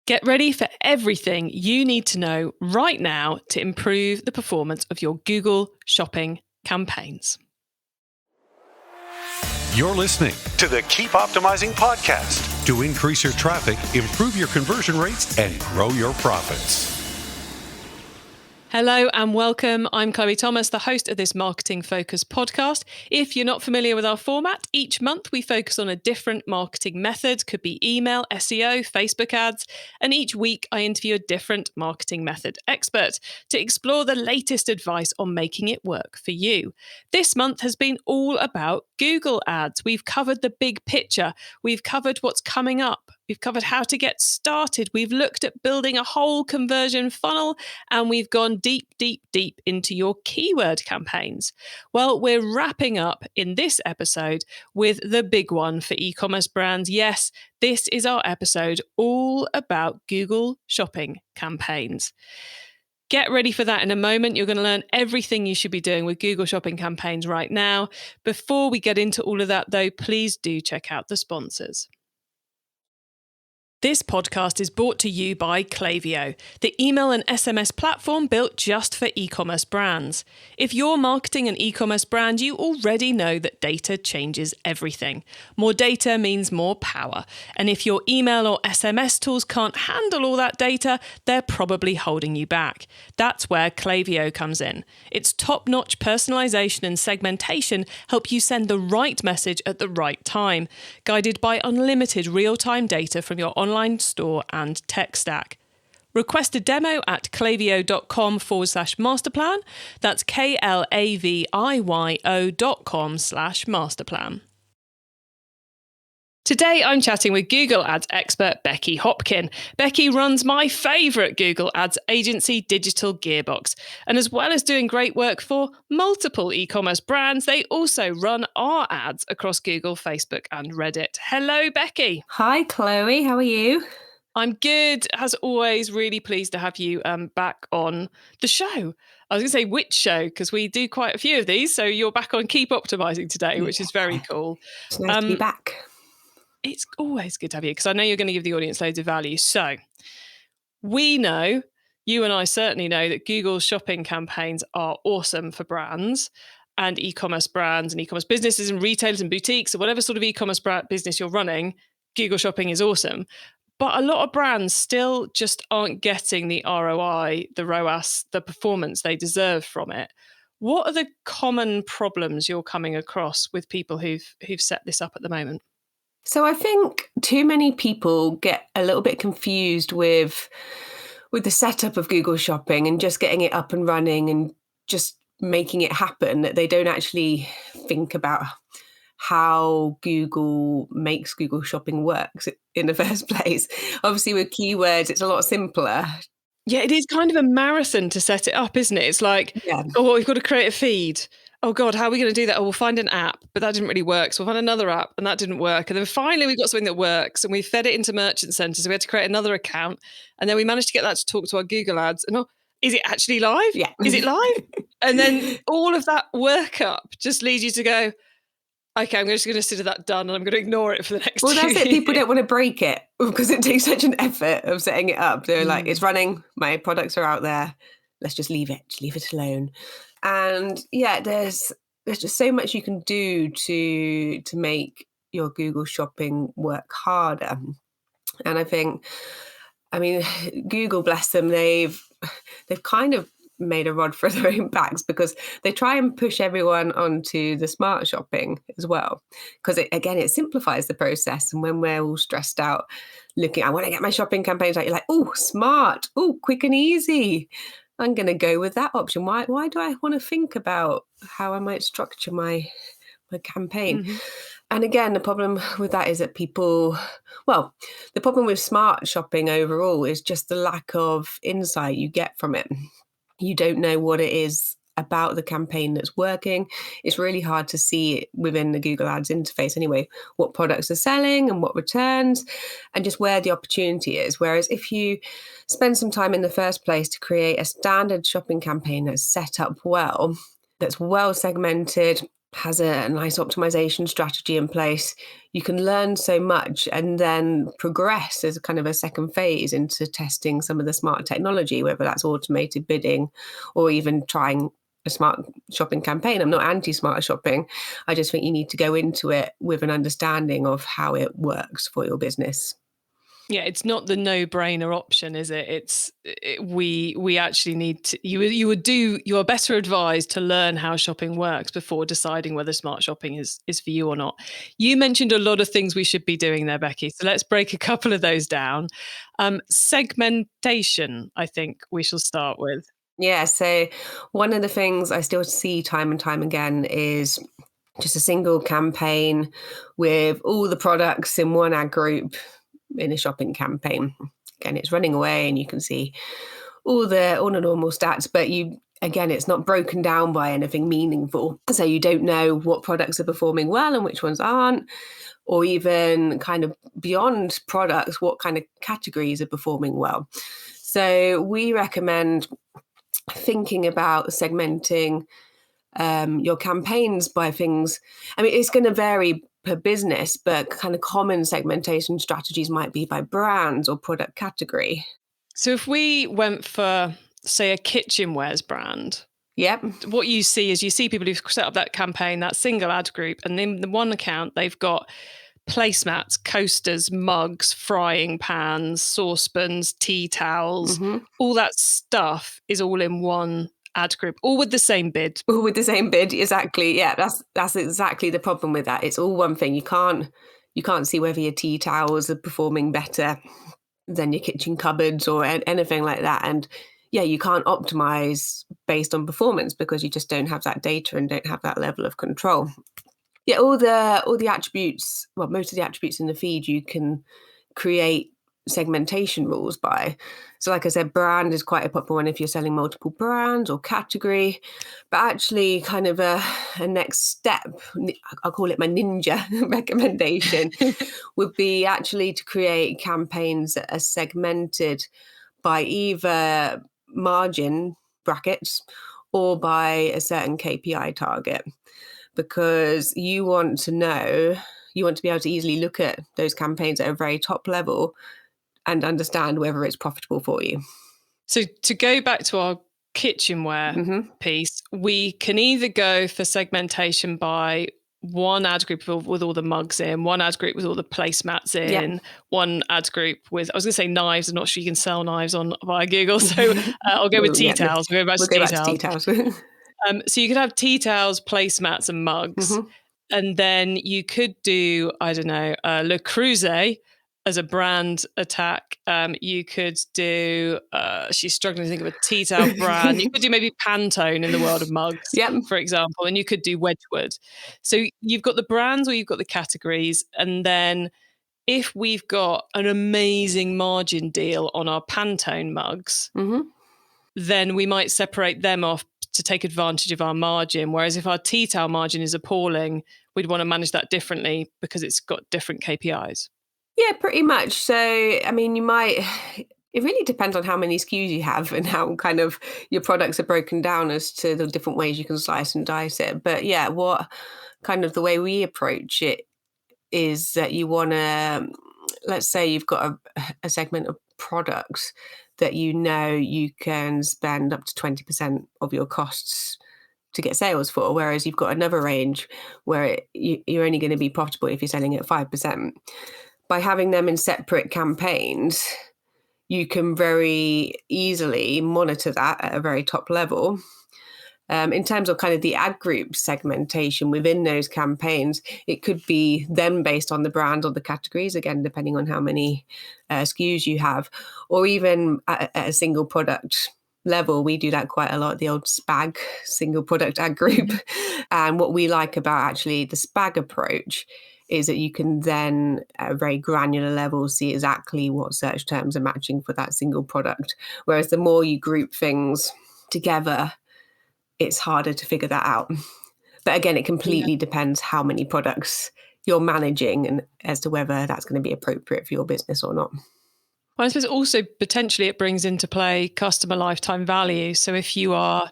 Get ready for everything you need to know right now to improve the performance of your Google Shopping campaigns. You're listening to the Keep Optimizing podcast to increase your traffic, improve your conversion rates, and grow your profits. Hello and welcome. I'm Chloe Thomas, the host of this Marketing Focus podcast. If you're not familiar with our format, each month we focus on a different marketing method. Could be email, SEO, Facebook ads. And each week I interview a different marketing method expert to explore the latest advice on making it work for you. This month has been all about Google ads. We've covered the big picture. We've covered what's coming up. We've covered how to get started. We've looked at building a whole conversion funnel, and we've gone deep into your keyword campaigns. Well, we're wrapping up in this episode with the big one for e-commerce brands. Yes, this is our episode all about Google Shopping campaigns. Get ready for that in a moment. You're going to learn everything you should be doing with Google Shopping campaigns right now. Before we get into all of that, though, please do check out the sponsors. This podcast is brought to you by Klaviyo, the email and SMS platform built just for e-commerce brands. If you're marketing an e-commerce brand, you already know that data changes everything. More data means more power. And if your email or SMS tools can't handle all that data, they're probably holding you back. That's where Klaviyo comes in. Its top-notch personalization and segmentation help you send the right message at the right time, guided by unlimited real-time data from your online store and tech stack. Request a demo at klaviyo.com/masterplan. That's klaviyo.com/masterplan. Today, I'm chatting with Google Ads expert Becky Hopkin. Becky runs my favourite Google Ads agency, Digital Gearbox. And as well as doing great work for multiple e-commerce brands, they also run our ads across Google, Facebook and Reddit. Hello, Becky. Hi, Chloe. How are you? I'm good. As always, really pleased to have you back on the show. I was going to say which show, because we do quite a few of these. So you're back on Keep Optimizing today, which is very cool. It's nice to be back. It's always good to have you, because I know you're going to give the audience loads of value. So we know, you and I certainly know, that Google Shopping campaigns are awesome for brands and e-commerce businesses and retailers and boutiques, or whatever sort of e-commerce business you're running. Google Shopping is awesome. But a lot of brands still just aren't getting the ROI, the ROAS, the performance they deserve from it. What are the common problems you're coming across with people who've set this up at the moment? So I think too many people get a little bit confused with the setup of Google Shopping and just getting it up and running and just making it happen, that they don't actually think about how Google makes Google Shopping works in the first place. Obviously, with keywords, it's a lot simpler. Yeah, it is kind of a marathon to set it up, isn't it? It's like, oh, well, we've got to create a feed. Oh, God, how are we going to do that? Oh, we'll find an app, but that didn't really work. So we'll find another app and that didn't work. And then finally we got something that works and we fed it into Merchant Center. So we had to create another account. And then we managed to get that to talk to our Google ads. And is it actually live? Yeah. Is it live? And then all of that workup just leads you to go, okay, I'm just going to consider that done and I'm going to ignore it for the next 2 years. Well, that's it. People don't want to break it because it takes such an effort of setting it up. They're like, it's running, my products are out there. Let's just leave it alone. And yeah, there's just so much you can do to make your Google Shopping work harder. And I mean, Google, bless them, they've kind of made a rod for their own backs, because they try and push everyone onto the smart shopping as well. Because it simplifies the process. And when we're all stressed out looking, I want to get my shopping campaigns right, you're like, oh, smart, oh, quick and easy. I'm going to go with that option. Why do I want to think about how I might structure my campaign? Mm-hmm. And again, the problem with that is that the problem with smart shopping overall is just the lack of insight you get from it. You don't know what it is about the campaign that's working. It's really hard to see it within the Google Ads interface anyway, what products are selling and what returns and just where the opportunity is. Whereas if you spend some time in the first place to create a standard shopping campaign that's set up well, that's well segmented, has a nice optimization strategy in place, you can learn so much and then progress as kind of a second phase into testing some of the smart technology, whether that's automated bidding or even trying a smart shopping campaign. I'm not anti-smart shopping. I just think you need to go into it with an understanding of how it works for your business. Yeah, it's not the no-brainer option, is it? We actually need to. You are better advised to learn how shopping works before deciding whether smart shopping is for you or not. You mentioned a lot of things we should be doing there, Becky. So let's break a couple of those down. Segmentation, I think we shall start with. Yeah, so one of the things I still see time and time again is just a single campaign with all the products in one ad group in a shopping campaign. Again, it's running away and you can see all the normal stats, but it's not broken down by anything meaningful. So you don't know what products are performing well and which ones aren't, or even kind of beyond products, what kind of categories are performing well. So we recommend thinking about segmenting your campaigns by things. I mean, it's going to vary per business, but kind of common segmentation strategies might be by brands or product category. So if we went for, say, a kitchenwares brand, Yep. what you see is people who've set up that campaign, that single ad group, and in the one account, they've got placemats, coasters, mugs, frying pans, saucepans, tea towels, all that stuff is all in one ad group, all with the same bid. All with the same bid, exactly. Yeah, that's exactly the problem with that. It's all one thing. You can't see whether your tea towels are performing better than your kitchen cupboards or anything like that. And yeah, you can't optimize based on performance because you just don't have that data and don't have that level of control. Yeah, all the attributes, well, most of the attributes in the feed you can create segmentation rules by. So like I said, brand is quite a popular one if you're selling multiple brands or category, but actually kind of a next step, I'll call it my ninja recommendation, would be actually to create campaigns that are segmented by either margin brackets or by a certain KPI target, because you want to be able to easily look at those campaigns at a very top level and understand whether it's profitable for you. So to go back to our kitchenware piece, we can either go for segmentation by one ad group with all the mugs in, one ad group with all the placemats in, one ad group with, I was going to say knives. I'm not sure you can sell knives via Google. So I'll go with tea towels. We'll go back to tea towels. So you could have tea towels, placemats and mugs. And then you could do, I don't know, Le Creuset as a brand attack. You could do, she's struggling to think of a tea towel brand. You could do maybe Pantone in the world of mugs, for example, and you could do Wedgwood. So you've got the brands or you've got the categories. And then if we've got an amazing margin deal on our Pantone mugs, then we might separate them off to take advantage of our margin. Whereas if our tea towel margin is appalling, we'd want to manage that differently because it's got different KPIs. Yeah, pretty much. So, I mean, it really depends on how many SKUs you have and how kind of your products are broken down as to the different ways you can slice and dice it. But yeah, what kind of the way we approach it is that you want to, let's say you've got a segment of products that you can spend up to 20% of your costs to get sales for, whereas you've got another range where you're only going to be profitable if you're selling at 5%. By having them in separate campaigns, you can very easily monitor that at a very top level. In terms of kind of the ad group segmentation within those campaigns, it could be then based on the brand or the categories, again, depending on how many SKUs you have, or even at a single product level. We do that quite a lot, the old SPAG, single product ad group. And what we like about actually the SPAG approach is that you can then at a very granular level see exactly what search terms are matching for that single product. Whereas the more you group things together, it's harder to figure that out. But again, it completely depends how many products you're managing and as to whether that's going to be appropriate for your business or not. Well, I suppose also potentially it brings into play customer lifetime value. So if you are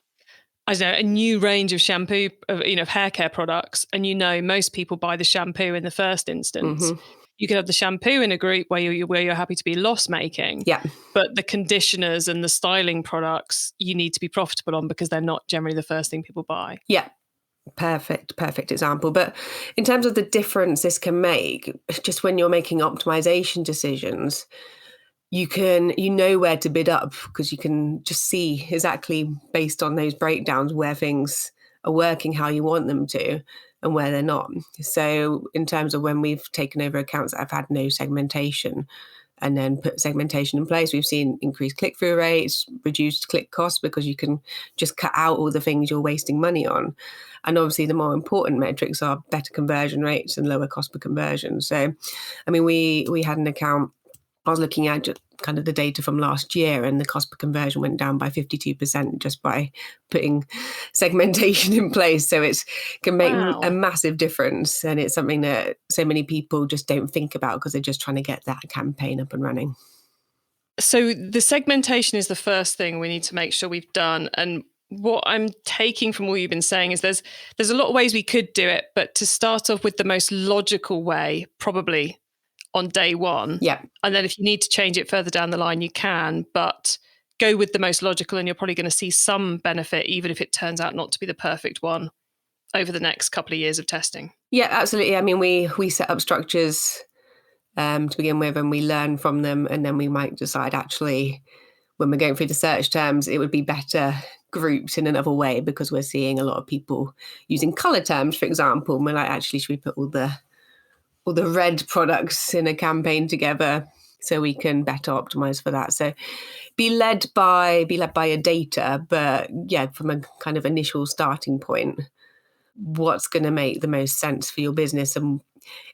I don't know, a new range of shampoo, of hair care products, and most people buy the shampoo in the first instance. You could have the shampoo in a group where you're happy to be loss making, Yeah. but the conditioners and the styling products you need to be profitable on because they're not generally the first thing people buy. Yeah. Perfect example. But in terms of the difference this can make, just when you're making optimization decisions, you know where to bid up because you can just see exactly based on those breakdowns where things are working how you want them to and where they're not. So in terms of when we've taken over accounts that have had no segmentation and then put segmentation in place, we've seen increased click-through rates, reduced click costs because you can just cut out all the things you're wasting money on. And obviously the more important metrics are better conversion rates and lower cost per conversion. So, I mean, we had an account, I was looking at just kind of the data from last year, and the cost per conversion went down by 52% just by putting segmentation in place. So it can make a massive difference. And it's something that so many people just don't think about because they're just trying to get that campaign up and running. So the segmentation is the first thing we need to make sure we've done. And what I'm taking from what you've been saying is there's a lot of ways we could do it, but to start off with the most logical way, probably on day one. Yeah. And then if you need to change it further down the line, you can, but go with the most logical and you're probably going to see some benefit, even if it turns out not to be the perfect one over the next couple of years of testing. Yeah, absolutely. I mean, we set up structures to begin with and we learn from them. And then we might decide actually when we're going through the search terms, it would be better grouped in another way because we're seeing a lot of people using color terms, for example. And we're like, actually, should we put all the red products in a campaign together so we can better optimize for that? So be led by your data, but yeah, from a kind of initial starting point, what's going to make the most sense for your business, and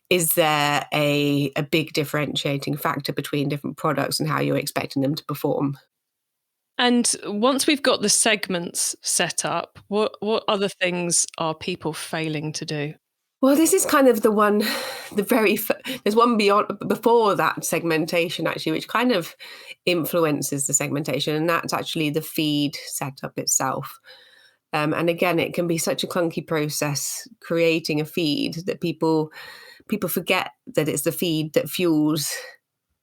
is there a big differentiating factor between different products and how you're expecting them to perform? And once we've got the segments set up, what other things are people failing to do? Well, this is kind of there's one before that segmentation actually, which kind of influences the segmentation, and that's actually the feed setup itself. And again, it can be such a clunky process creating a feed that people forget that it's the feed that fuels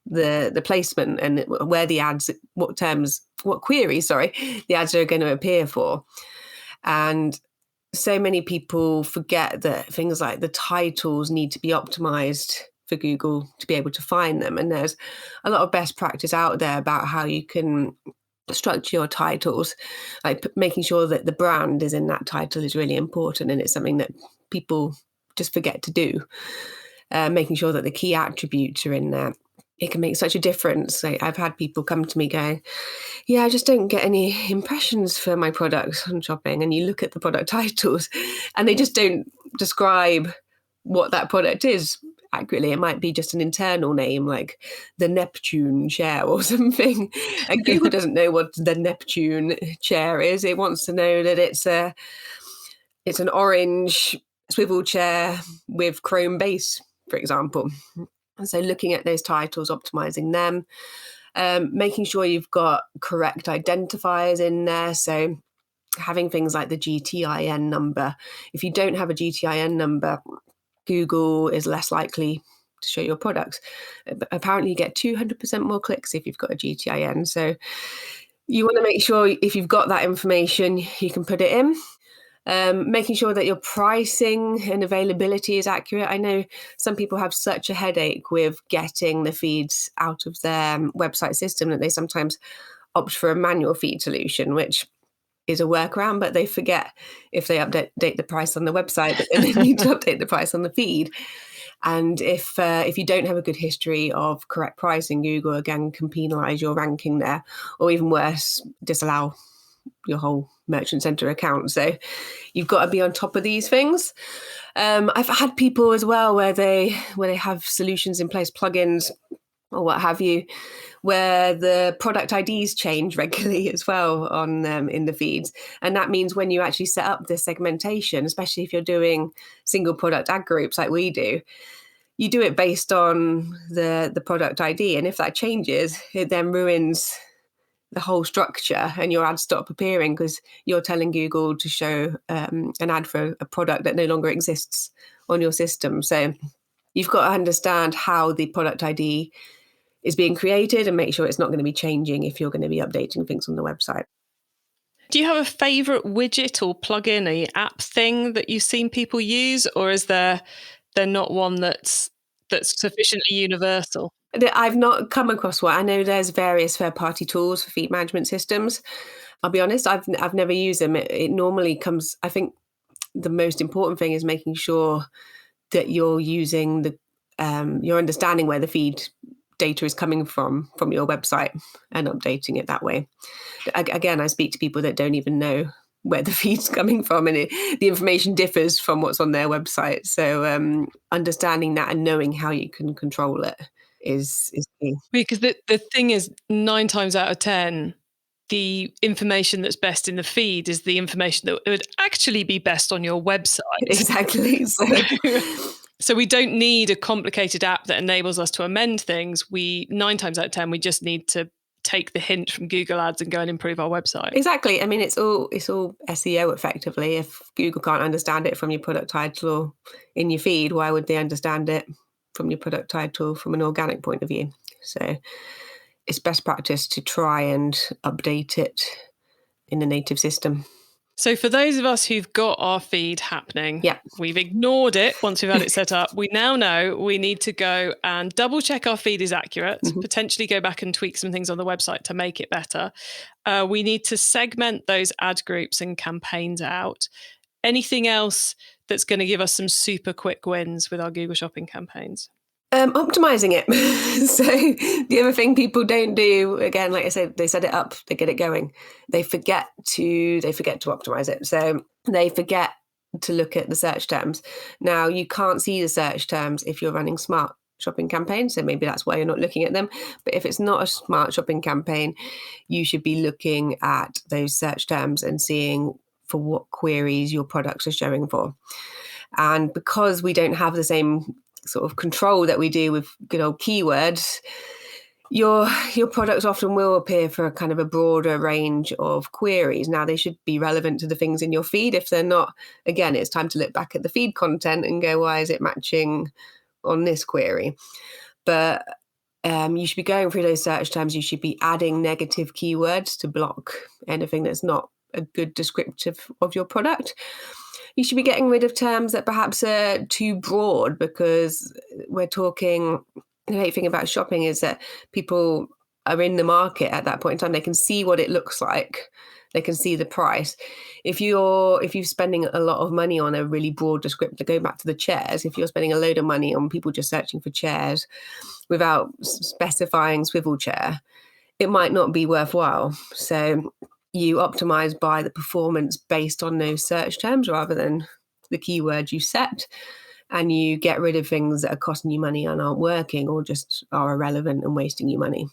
the placement and where the ads, what queries, the ads are going to appear for. And so many people forget that things like the titles need to be optimized for Google to be able to find them. And there's a lot of best practice out there about how you can structure your titles, like making sure that the brand is in that title is really important. And it's something that people just forget to do. Making sure that the key attributes are in there. It can make such a difference. I've had people come to me going, yeah, I just don't get any impressions for my products on shopping. And you look at the product titles and they just don't describe what that product is accurately. It might be just an internal name like the Neptune chair or something. And Google doesn't know what the Neptune chair is. It wants to know that it's an orange swivel chair with chrome base, for example. And so looking at those titles, optimizing them, making sure you've got correct identifiers in there. So having things like the GTIN number. If you don't have a GTIN number, Google is less likely to show your products. But apparently you get 200% more clicks if you've got a GTIN. So you want to make sure if you've got that information, you can put it in. Making sure that your pricing and availability is accurate. I know some people have such a headache with getting the feeds out of their website system that they sometimes opt for a manual feed solution, which is a workaround, but they forget if they update the price on the website, that they need to update the price on the feed. And if you don't have a good history of correct pricing, Google again can penalize your ranking there, or even worse, disallow your whole merchant center account. So you've got to be on top of these things. I've had people as well where they have solutions in place, plugins or what have you, where the product IDs change regularly as well on in the feeds. And that means when you actually set up the segmentation, especially if you're doing single product ad groups like we do, you do it based on the product ID. And if that changes, it then ruins the whole structure and your ads stop appearing because you're telling Google to show an ad for a product that no longer exists on your system. So you've got to understand how the product ID is being created and make sure it's not going to be changing if you're going to be updating things on the website. Do you have a favourite widget or plugin or app thing that you've seen people use, or is there not one that's sufficiently universal? I've not come across one. I know there's various third-party tools for feed management systems. I'll be honest, I've never used them. It normally comes, I think the most important thing is making sure that you're using you're understanding where the feed data is coming from your website and updating it that way. Again, I speak to people that don't even know where the feed's coming from, and the information differs from what's on their website. So understanding that and knowing how you can control it is key. Because the thing is, 9 times out of 10, the information that's best in the feed is the information that would actually be best on your website. Exactly. So we don't need a complicated app that enables us to amend things. 9 times out of 10, we just need to take the hint from Google Ads and go and improve our website. Exactly. I mean, it's all SEO effectively. If Google can't understand it from your product title or in your feed, why would they understand it from your product title from an organic point of view? So it's best practice to try and update it in the native system. So for those of us who've got our feed happening, we've ignored it once we've had it set up. We now know we need to go and double check our feed is accurate, potentially go back and tweak some things on the website to make it better. We need to segment those ad groups and campaigns out. Anything else that's going to give us some super quick wins with our Google Shopping campaigns? Optimizing it. So the other thing people don't do, again, like I said, they set it up, they get it going. They forget to optimize it. So they forget to look at the search terms. Now, you can't see the search terms if you're running smart shopping campaigns, so maybe that's why you're not looking at them. But if it's not a smart shopping campaign, you should be looking at those search terms and seeing for what queries your products are showing for. And because we don't have the same sort of control that we do with good old keywords, your products often will appear for a kind of a broader range of queries. Now, they should be relevant to the things in your feed. If they're not, again, it's time to look back at the feed content and go, why is it matching on this query? But you should be going through those search terms. You should be adding negative keywords to block anything that's not a good descriptive of your product. You should be getting rid of terms that perhaps are too broad, because we're talking, the great thing about shopping is that people are in the market at that point in time. They can see what it looks like. They can see the price. If you're spending a lot of money on a really broad descriptor, go back to the chairs, if you're spending a load of money on people just searching for chairs without specifying swivel chair, it might not be worthwhile. So you optimize by the performance based on those search terms rather than the keywords you set, and you get rid of things that are costing you money and aren't working or just are irrelevant and wasting you money.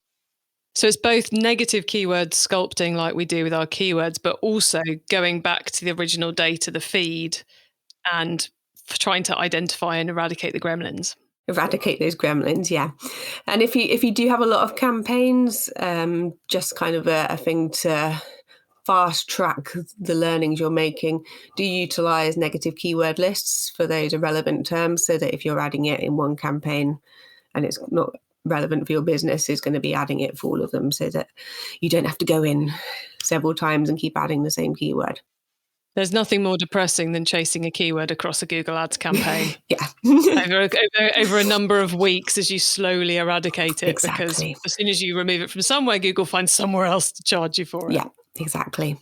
So it's both negative keyword sculpting like we do with our keywords, but also going back to the original data, the feed, and trying to identify and eradicate the gremlins. Eradicate those gremlins, yeah. And if you do have a lot of campaigns, just kind of a thing to fast track the learnings you're making, do utilize negative keyword lists for those irrelevant terms, so that if you're adding it in one campaign and it's not relevant for your business, it's going to be adding it for all of them, so that you don't have to go in several times and keep adding the same keyword. There's nothing more depressing than chasing a keyword across a Google Ads campaign. Yeah. over a number of weeks as you slowly eradicate it. Exactly. Because as soon as you remove it from somewhere, Google finds somewhere else to charge you for it. Yeah, exactly.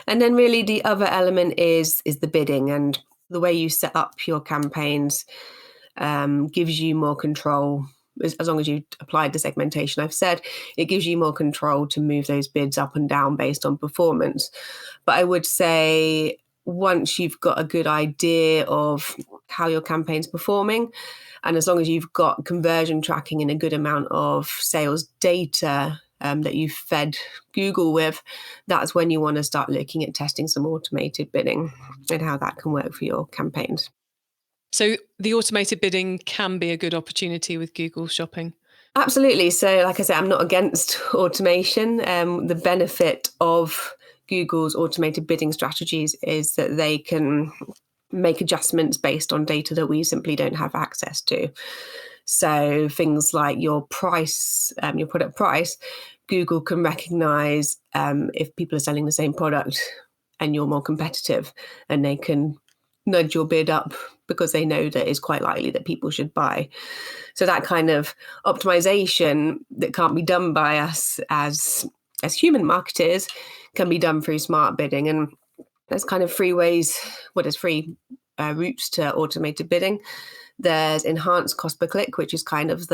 And then really the other element is the bidding, and the way you set up your campaigns gives you more control. As long as you applied the segmentation I've said, it gives you more control to move those bids up and down based on performance. But I would say once you've got a good idea of how your campaign's performing, and as long as you've got conversion tracking and a good amount of sales data that you've fed Google with, that's when you want to start looking at testing some automated bidding and how that can work for your campaigns. So the automated bidding can be a good opportunity with Google Shopping. Absolutely. So like I said, I'm not against automation. The benefit of Google's automated bidding strategies is that they can make adjustments based on data that we simply don't have access to. So things like your price, your product price, Google can recognize if people are selling the same product and you're more competitive, and they can nudge your bid up because they know that it's quite likely that people should buy. So that kind of optimization that can't be done by us as human marketers can be done through smart bidding. And there's kind of three ways, there's three routes to automated bidding. There's enhanced cost per click, which is kind of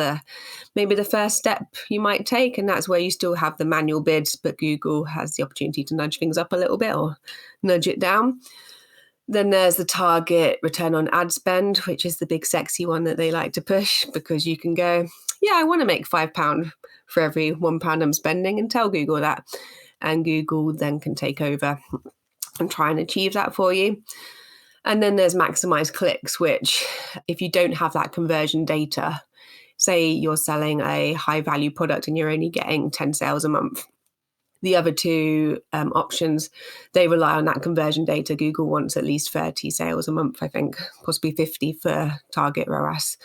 maybe the first step you might take. And that's where you still have the manual bids, but Google has the opportunity to nudge things up a little bit or nudge it down. Then there's the target return on ad spend, which is the big sexy one that they like to push, because you can go, yeah, I want to make £5 for every £1 I'm spending, and tell Google that. And Google then can take over and try and achieve that for you. And then there's maximize clicks, which if you don't have that conversion data, say you're selling a high value product and you're only getting 10 sales a month, the other two options, they rely on that conversion data. Google wants at least 30 sales a month, I think, possibly 50 for target ROAS.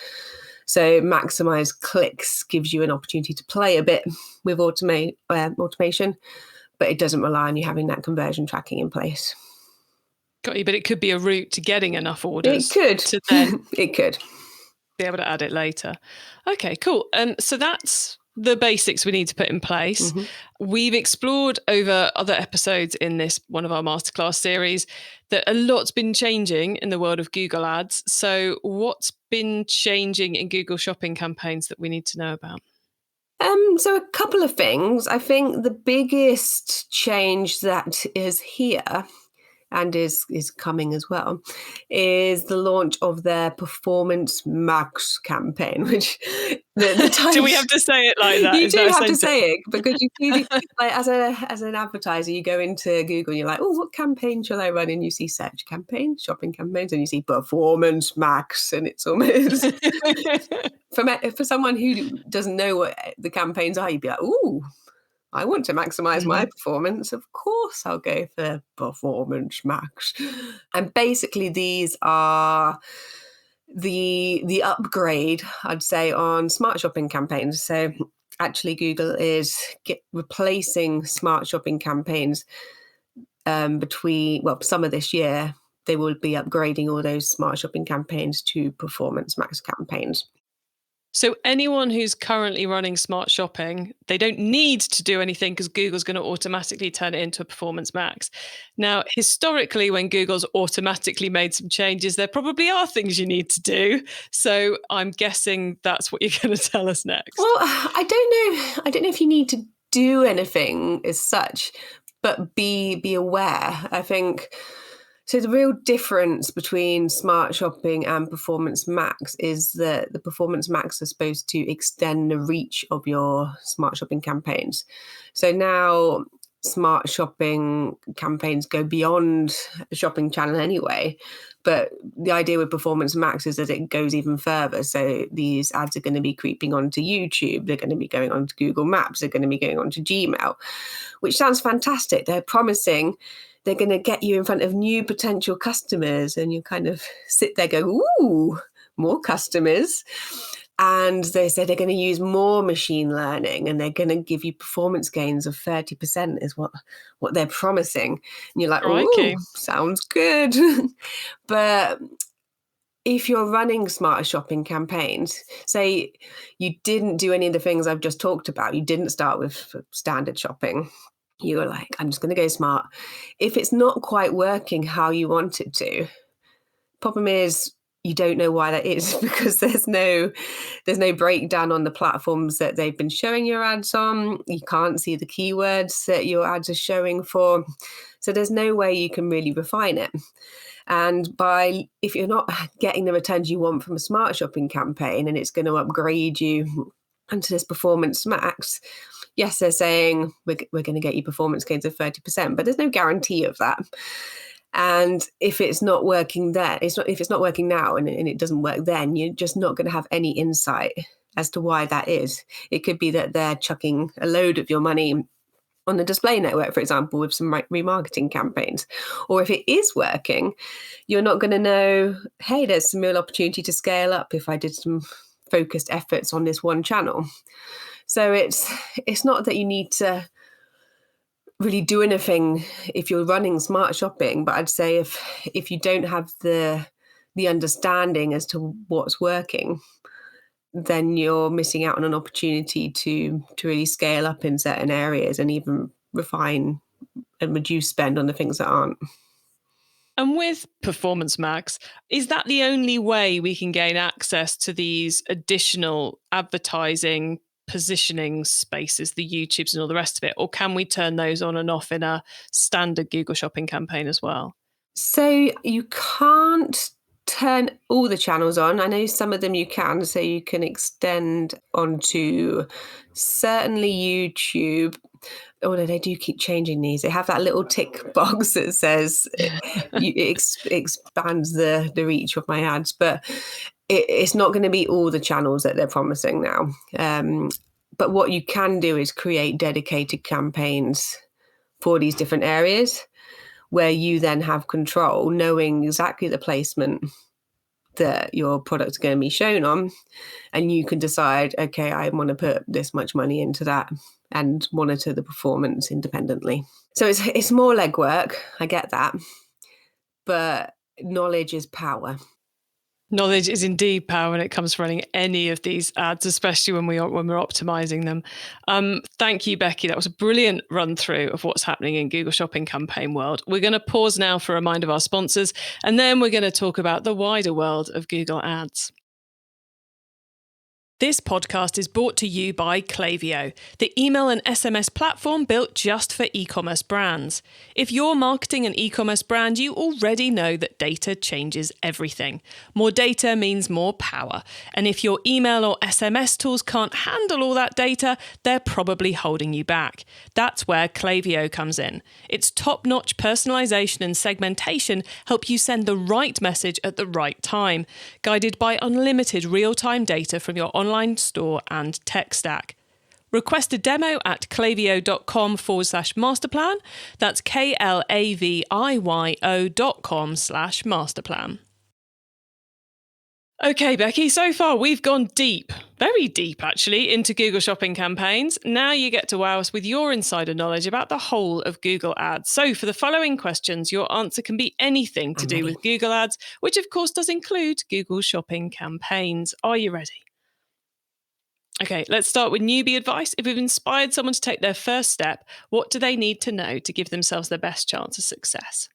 So maximize clicks gives you an opportunity to play a bit with automation, but it doesn't rely on you having that conversion tracking in place. Got you, but it could be a route to getting enough orders. It could. To then it could. Be able to add it later. Okay, cool. So that's the basics we need to put in place. Mm-hmm. We've explored over other episodes in this, one of our masterclass series, that a lot's been changing in the world of Google Ads. So what's been changing in Google shopping campaigns that we need to know about? So a couple of things. I think the biggest change that is here and is coming as well, is the launch of their Performance Max campaign, which the title, do we have to say it like that? You do have to say it, because you like as an advertiser, you go into Google and you're like, oh, what campaign shall I run? And you see search campaigns, shopping campaigns, and you see Performance Max, and it's almost for someone who doesn't know what the campaigns are, you'd be like, ooh, I want to maximize my performance. Of course, I'll go for Performance Max. And basically, these are the upgrade, I'd say, on smart shopping campaigns. So actually, Google is replacing smart shopping campaigns summer this year. They will be upgrading all those smart shopping campaigns to Performance Max campaigns. So anyone who's currently running smart shopping, they don't need to do anything because Google's going to automatically turn it into a Performance Max. Now, historically, when Google's automatically made some changes, there probably are things you need to do. So I'm guessing that's what you're going to tell us next. Well, I don't know if you need to do anything as such, but be aware. I think. So the real difference between Smart Shopping and Performance Max is that the Performance Max are supposed to extend the reach of your Smart Shopping campaigns. So now Smart Shopping campaigns go beyond the shopping channel anyway. But the idea with Performance Max is that it goes even further. So these ads are going to be creeping onto YouTube. They're going to be going onto Google Maps. They're going to be going onto Gmail, which sounds fantastic. They're promising they're going to get you in front of new potential customers, and you kind of sit there going, ooh, more customers. And they say they're going to use more machine learning, and they're going to give you performance gains of 30% is what they're promising. And you're like, ooh, sounds good. But if you're running smarter shopping campaigns, say you didn't do any of the things I've just talked about, you didn't start with standard shopping, you were like, I'm just going to go smart. If it's not quite working how you want it to, problem is you don't know why that is, because there's no breakdown on the platforms that they've been showing your ads on. You can't see the keywords that your ads are showing for. So there's no way you can really refine it. And if you're not getting the returns you want from a smart shopping campaign, and it's going to upgrade you into this Performance Max, yes, they're saying we're going to get you performance gains of 30%, but there's no guarantee of that. And if it's not working if it's not working now and it doesn't work then, you're just not going to have any insight as to why that is. It could be that they're chucking a load of your money on the display network, for example, with some remarketing campaigns. Or if it is working, you're not going to know, hey, there's some real opportunity to scale up if I did some focused efforts on this one channel. So it's not that you need to really do anything if you're running smart shopping, but I'd say if you don't have the understanding as to what's working, then you're missing out on an opportunity to really scale up in certain areas and even refine and reduce spend on the things that aren't. And with Performance Max, is that the only way we can gain access to these additional advertising positioning spaces, the YouTubes and all the rest of it? Or can we turn those on and off in a standard Google Shopping campaign as well? So you can't turn all the channels on. I know some of them you can, so you can extend onto certainly YouTube. Although they do keep changing these. They have that little tick box that says it expands the reach of my ads, but it's not going to be all the channels that they're promising now. But what you can do is create dedicated campaigns for these different areas where you then have control, knowing exactly the placement that your product's going to be shown on. And you can decide, okay, I want to put this much money into that and monitor the performance independently. So it's more legwork. I get that. But knowledge is power. Knowledge is indeed power when it comes to running any of these ads, especially when we're optimizing them. Thank you, Becky. That was a brilliant run through of what's happening in Google Shopping campaign world. We're going to pause now for a reminder of our sponsors, and then we're going to talk about the wider world of Google Ads. This podcast is brought to you by Klaviyo, the email and SMS platform built just for e-commerce brands. If you're marketing an e-commerce brand, you already know that data changes everything. More data means more power. And if your email or SMS tools can't handle all that data, they're probably holding you back. That's where Klaviyo comes in. Its top-notch personalization and segmentation help you send the right message at the right time, guided by unlimited real-time data from your online store and tech stack. Request a demo at klaviyo.com/masterplan. That's klaviyo.com/masterplan. Okay, Becky, so far we've gone deep, very deep actually, into Google Shopping campaigns. Now you get to wow us with your insider knowledge about the whole of Google Ads. So for the following questions, your answer can be anything to do with Google Ads, which of course does include Google Shopping campaigns. Are you ready? Okay, let's start with newbie advice. If we've inspired someone to take their first step, what do they need to know to give themselves their best chance of success?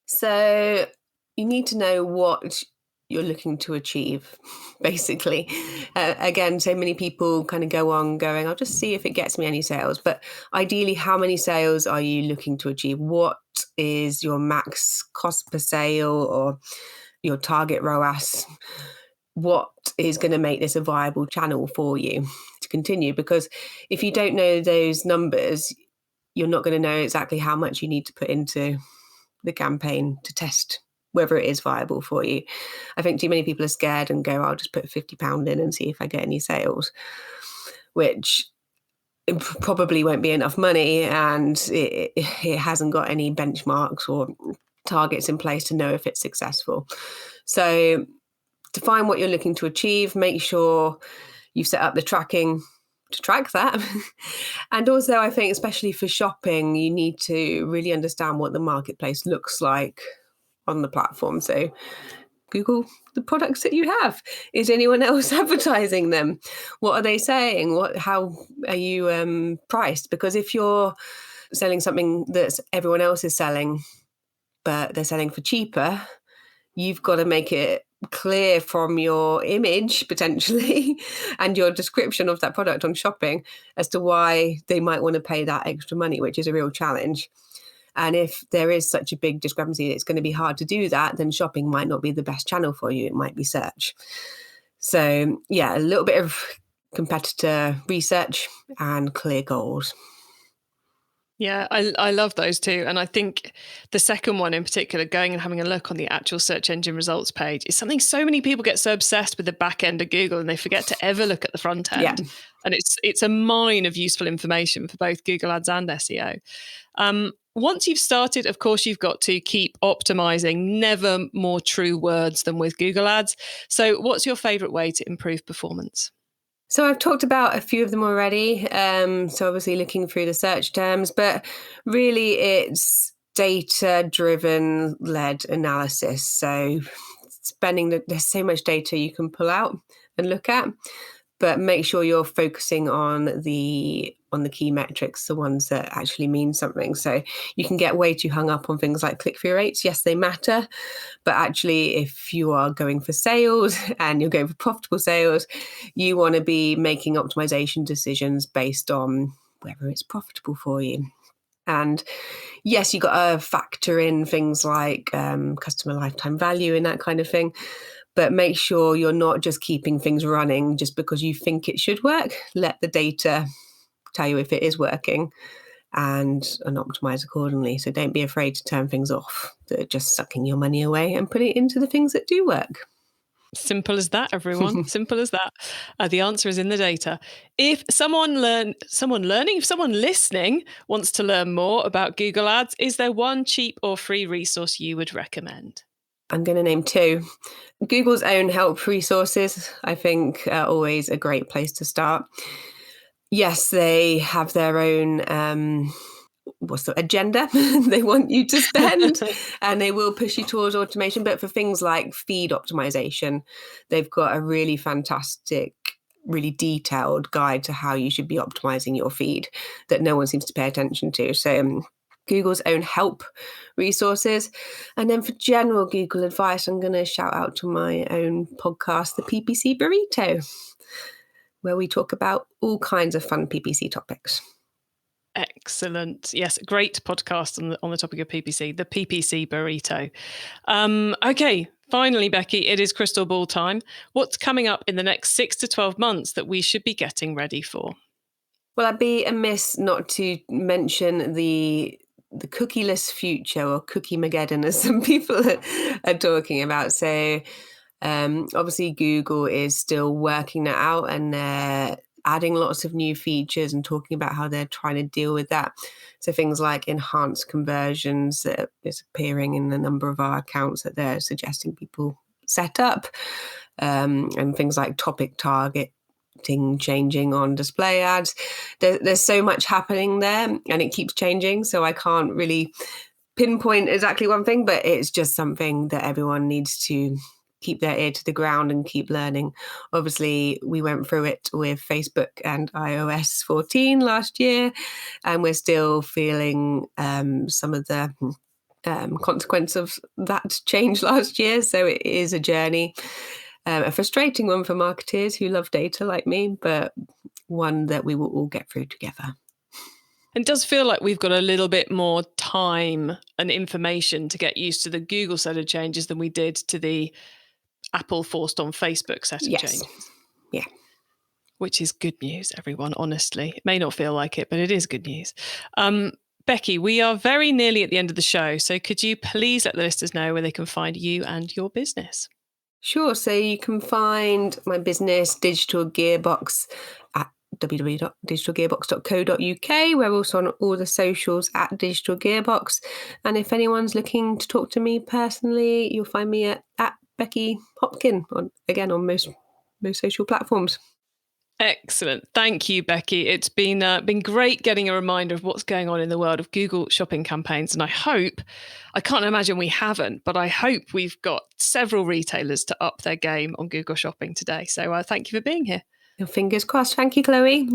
So you need to know what you're looking to achieve, basically. Again, so many people kind of go on going, I'll just see if it gets me any sales. But ideally, how many sales are you looking to achieve? What is your max cost per sale or your target ROAS? What is going to make this a viable channel for you to continue? Because if you don't know those numbers, you're not going to know exactly how much you need to put into the campaign to test whether it is viable for you. I think too many people are scared and go, I'll just put £50 in and see if I get any sales, which probably won't be enough money, and it hasn't got any benchmarks or targets in place to know if it's successful. So define what you're looking to achieve, make sure you've set up the tracking to track that. And also, I think, especially for shopping, you need to really understand what the marketplace looks like on the platform. So Google the products that you have. Is anyone else advertising them? What are they saying? How are you priced? Because if you're selling something that everyone else is selling, but they're selling for cheaper, you've got to make it clear from your image potentially and your description of that product on shopping as to why they might want to pay that extra money, which is a real challenge. And if there is such a big discrepancy, it's going to be hard to do that, then shopping might not be the best channel for you. It might be search. So yeah, a little bit of competitor research and clear goals. Yeah, I love those too. And I think the second one in particular, going and having a look on the actual search engine results page, is something so many people get so obsessed with the back end of Google and they forget to ever look at the front Yeah. end. And it's a mine of useful information for both Google Ads and SEO. Once you've started, of course, you've got to keep optimizing. Never more true words than with Google Ads. So what's your favorite way to improve performance? So I've talked about a few of them already. So obviously looking through the search terms, but really it's data-driven led analysis. So there's so much data you can pull out and look at, but make sure you're focusing on the key metrics, the ones that actually mean something. So you can get way too hung up on things like click-through rates. Yes, they matter, but actually if you are going for sales and you're going for profitable sales, you want to be making optimization decisions based on whether it's profitable for you. And yes, you got to factor in things like customer lifetime value and that kind of thing. But make sure you're not just keeping things running just because you think it should work. Let the data tell you if it is working and optimize accordingly. So don't be afraid to turn things off that are just sucking your money away and put it into the things that do work. Simple as that, everyone. Simple as that. The answer is in the data. If someone listening wants to learn more about Google Ads, is there one cheap or free resource you would recommend? I'm going to name two. Google's own help resources, I think, are always a great place to start. Yes, they have their own agenda they want you to spend, and they will push you towards automation. But for things like feed optimization, they've got a really fantastic, really detailed guide to how you should be optimizing your feed that no one seems to pay attention to. So Google's own help resources. And then for general Google advice, I'm going to shout out to my own podcast, the PPC Burrito, where we talk about all kinds of fun PPC topics. Excellent. Yes, great podcast on the topic of PPC, the PPC Burrito. Okay, finally, Becky, it is crystal ball time. What's coming up in the next 6 to 12 months that we should be getting ready for? Well, I'd be amiss not to mention the cookieless future, or cookie-mageddon, as some people are talking about. So obviously Google is still working that out, and they're adding lots of new features and talking about how they're trying to deal with that. So things like enhanced conversions that is appearing in a number of our accounts that they're suggesting people set up, and things like topic targeting changing on display ads. There's so much happening there, and it keeps changing. So I can't really pinpoint exactly one thing, but it's just something that everyone needs to keep their ear to the ground and keep learning. Obviously, we went through it with Facebook and iOS 14 last year, and we're still feeling some of the consequence of that change last year. So it is a journey, a frustrating one for marketers who love data like me, but one that we will all get through together. It does feel like we've got a little bit more time and information to get used to the Google set of changes than we did to the Apple forced on Facebook set of changes. Yeah. Which is good news, everyone, honestly. It may not feel like it, but it is good news. Becky, we are very nearly at the end of the show. So could you please let the listeners know where they can find you and your business? Sure. So you can find my business, Digital Gearbox, at www.digitalgearbox.co.uk. We're also on all the socials at Digital Gearbox. And if anyone's looking to talk to me personally, you'll find me at Becky Hopkin on most social platforms. Excellent. Thank you, Becky. It's been great getting a reminder of what's going on in the world of Google shopping campaigns. And I can't imagine we haven't, but I hope we've got several retailers to up their game on Google shopping today. So thank you for being here. Fingers crossed. Thank you, Chloe.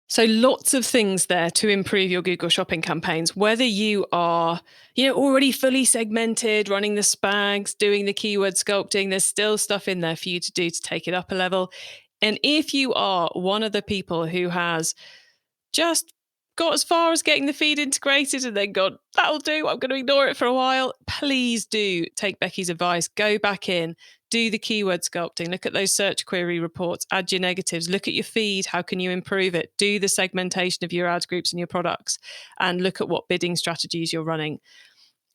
So lots of things there to improve your Google shopping campaigns, whether you are, already fully segmented, running the SPAGs, doing the keyword sculpting, there's still stuff in there for you to do to take it up a level. And if you are one of the people who has just got as far as getting the feed integrated and then gone, that'll do, I'm going to ignore it for a while, please do take Becky's advice. Go back in, do the keyword sculpting, look at those search query reports, add your negatives, look at your feed, how can you improve it, do the segmentation of your ad groups and your products, and look at what bidding strategies you're running.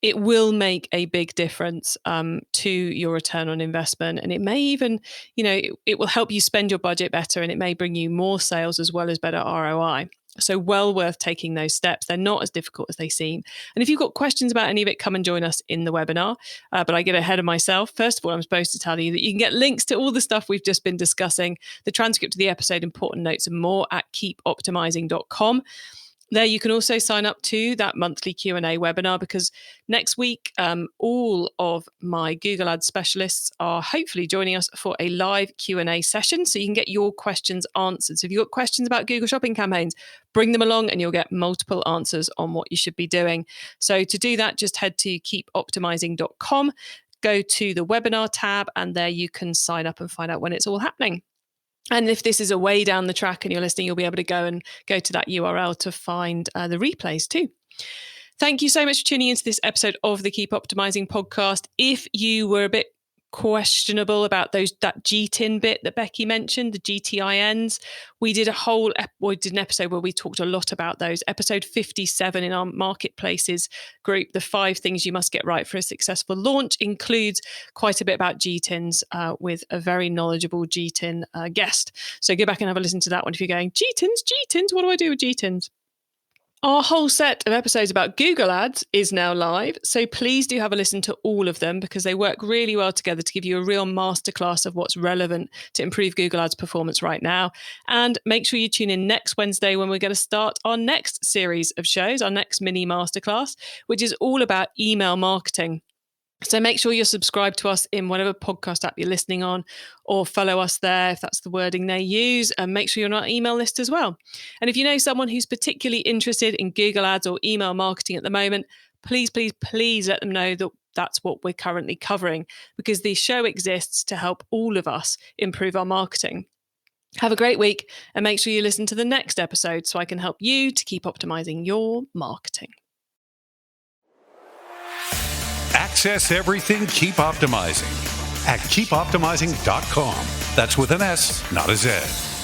It will make a big difference to your return on investment. And it may even, it will help you spend your budget better, and it may bring you more sales as well as better ROI. So well worth taking those steps. They're not as difficult as they seem. And if you've got questions about any of it, come and join us in the webinar. But I get ahead of myself. First of all, I'm supposed to tell you that you can get links to all the stuff we've just been discussing, the transcript of the episode, important notes and more at keepoptimizing.com. There you can also sign up to that monthly Q&A webinar, because next week, all of my Google Ads specialists are hopefully joining us for a live Q&A session, so you can get your questions answered. So if you've got questions about Google Shopping campaigns, bring them along and you'll get multiple answers on what you should be doing. So to do that, just head to keepoptimizing.com, go to the webinar tab, and there you can sign up and find out when it's all happening. And if this is a way down the track and you're listening, you'll be able to go to that URL to find the replays too. Thank you so much for tuning into this episode of the Keep Optimizing podcast. If you were a bit questionable about that GTIN bit that Becky mentioned, the GTINs, we did an episode where we talked a lot about those. Episode 57 in our marketplaces group, the 5 things you must get right for a successful launch, includes quite a bit about GTINs with a very knowledgeable GTIN guest. So go back and have a listen to that one if you're going, GTINs, what do I do with GTINs? Our whole set of episodes about Google Ads is now live, so please do have a listen to all of them, because they work really well together to give you a real masterclass of what's relevant to improve Google Ads performance right now. And make sure you tune in next Wednesday when we're going to start our next series of shows, our next mini masterclass, which is all about email marketing. So make sure you're subscribed to us in whatever podcast app you're listening on, or follow us there if that's the wording they use, and make sure you're on our email list as well. And if you know someone who's particularly interested in Google Ads or email marketing at the moment, please let them know that that's what we're currently covering, because the show exists to help all of us improve our marketing. Have a great week, and make sure you listen to the next episode so I can help you to keep optimizing your marketing. Access everything Keep Optimizing at keepoptimizing.com. That's with an S, not a Z.